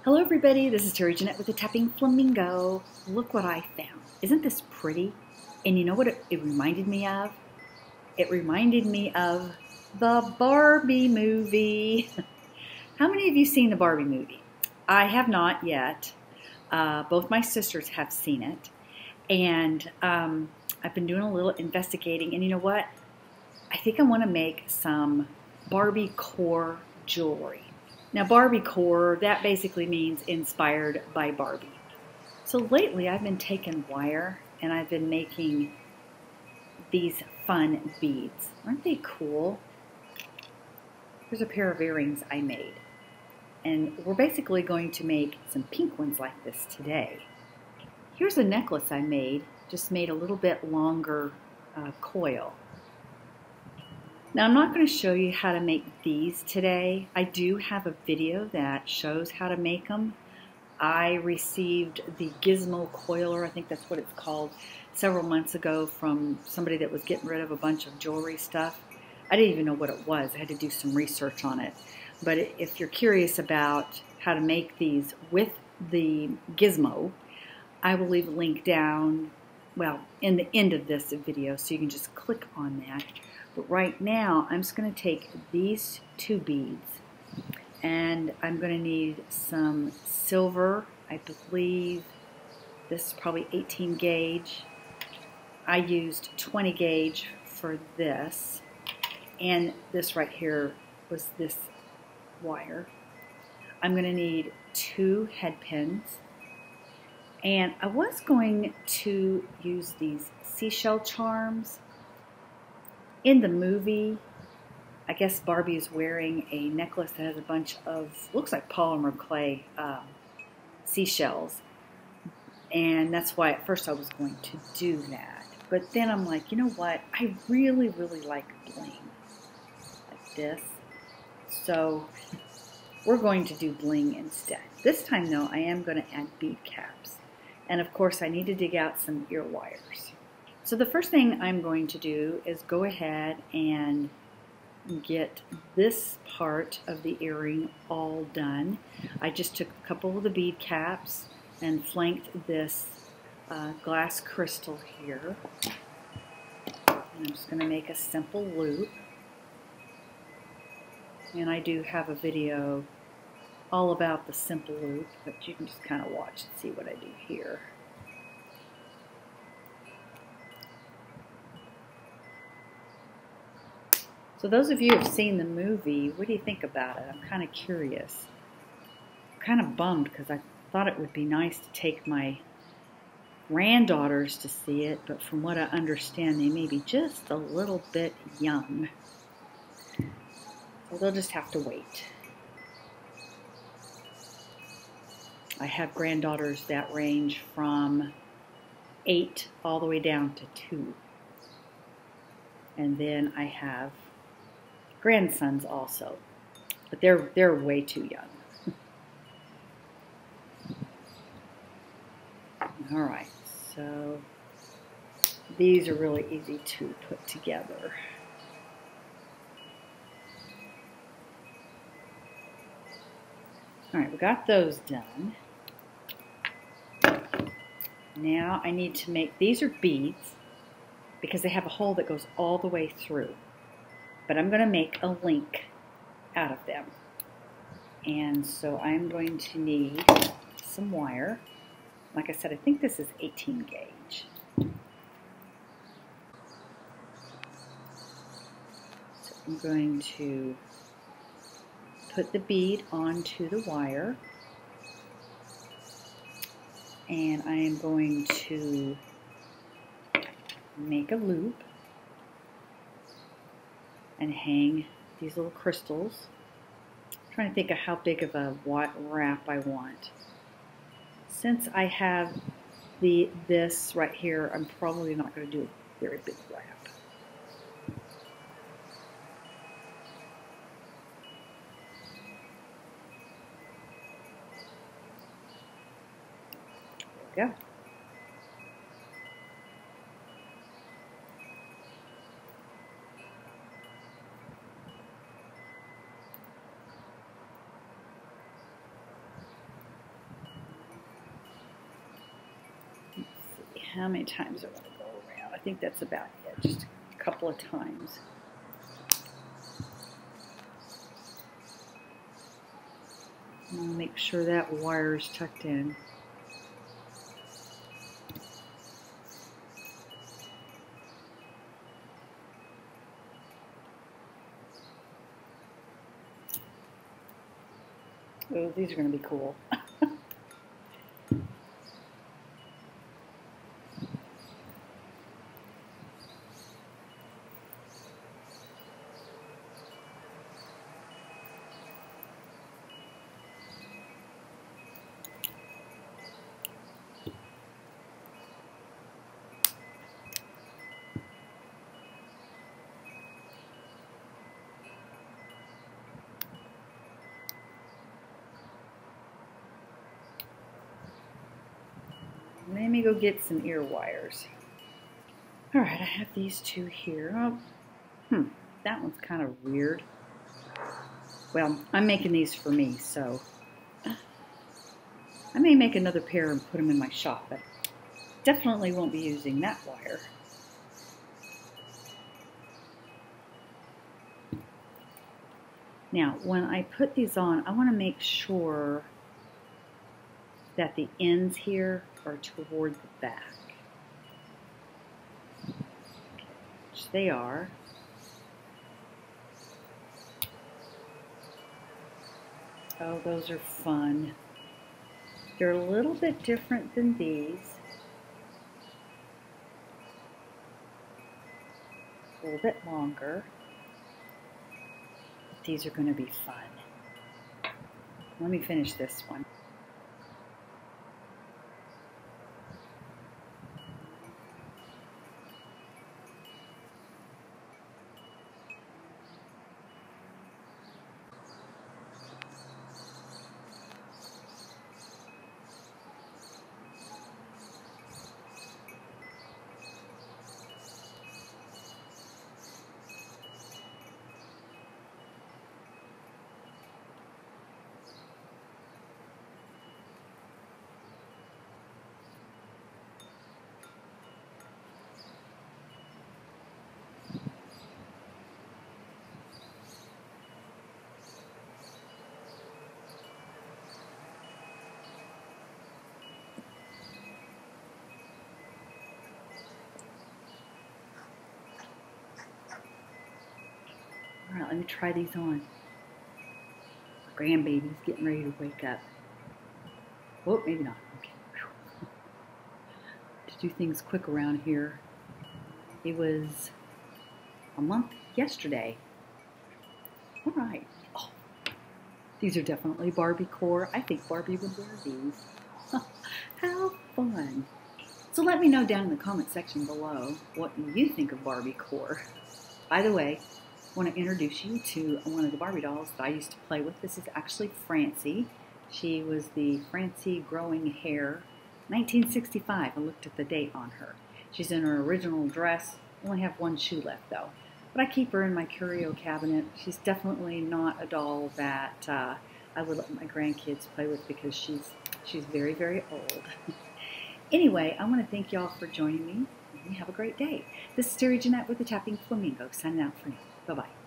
Hello everybody, this is Terry Jeanette with the Tapping Flamingo. Look what I found. Isn't this pretty? And you know what it reminded me of? It reminded me of the Barbie movie. How many of you seen the Barbie movie? I have not yet. Both my sisters have seen it. And I've been doing a little investigating, and you know what? I think I want to make some Barbie core jewelry. Now, Barbie core, that basically means inspired by Barbie. So lately I've been taking wire and I've been making these fun beads. Aren't they cool? Here's a pair of earrings I made. And we're basically going to make some pink ones like this today. Here's a necklace I made, just made a little bit longer coil. Now I'm not going to show you how to make these today. I do have a video that shows how to make them. I received the Gizmo Coiler, I think that's what it's called, several months ago from somebody that was getting rid of a bunch of jewelry stuff. I didn't even know what it was. I had to do some research on it. But if you're curious about how to make these with the Gizmo, I will leave a link down, well, in the end of this video, so you can just click on that. But right now, I'm just going to take these two beads, and I'm going to need some silver. I believe this is probably 18 gauge. I used 20 gauge for this, and this right here was this wire. I'm going to need 2 head pins, and I was going to use these seashell charms. In the movie, I guess Barbie is wearing a necklace that has a bunch of, looks like polymer clay seashells. And that's why at first I was going to do that. But then I'm like, you know what? I really, really like bling. Like this. So we're going to do bling instead. This time though, I am going to add bead caps. And of course I need to dig out some ear wires. So the first thing I'm going to do is go ahead and get this part of the earring all done. I just took a couple of the bead caps and flanked this glass crystal here. And I'm just going to make a simple loop. And I do have a video all about the simple loop, but you can just kind of watch and see what I do here. So those of you who have seen the movie, what do you think about it? I'm kind of curious. I'm kind of bummed because I thought it would be nice to take my granddaughters to see it, but from what I understand, they may be just a little bit young. So they'll just have to wait. I have granddaughters that range from 8 all the way down to 2. And then I have grandsons also, but they're way too young. All right, so these are really easy to put together. All right, we got those done. Now I need to make, these are beads because they have a hole that goes all the way through. But I'm going to make a link out of them. And so I'm going to need some wire. Like I said, I think this is 18 gauge. So I'm going to put the bead onto the wire. And I am going to make a loop and hang these little crystals. I'm trying to think of how big of a wrap I want. Since I have this right here, I'm probably not going to do a very big wrap. There we go. how many times I want to go around. I think that's about it, just a couple of times. I'm going to make sure that wire is tucked in. Oh, these are going to be cool. Let me go get some ear wires. All right, I have these two here. Oh, that one's kind of weird. Well, I'm making these for me, so I may make another pair and put them in my shop, but definitely won't be using that wire. Now, when I put these on, I want to make sure that the ends here are toward the back, which they are. Oh, those are fun. They're a little bit different than these. A little bit longer. But these are going to be fun. Let me finish this one. All right, let me try these on. My grandbaby's getting ready to wake up. Oh, maybe not. Okay. To do things quick around here. It was a month yesterday. All right. Oh, these are definitely Barbie core. I think Barbie would wear these. How fun. So let me know down in the comment section below what you think of Barbie core. By the way, I want to introduce you to one of the Barbie dolls that I used to play with. This is actually Francie. She was the Francie Growing Hair, 1965. I looked at the date on her. She's in her original dress. I only have one shoe left though. But I keep her in my curio cabinet. She's definitely not a doll that I would let my grandkids play with because she's very, very old. Anyway, I want to thank y'all for joining me. You have a great day. This is Terry Jeanette with the Tapping Flamingo, signing out for now. Bye-bye.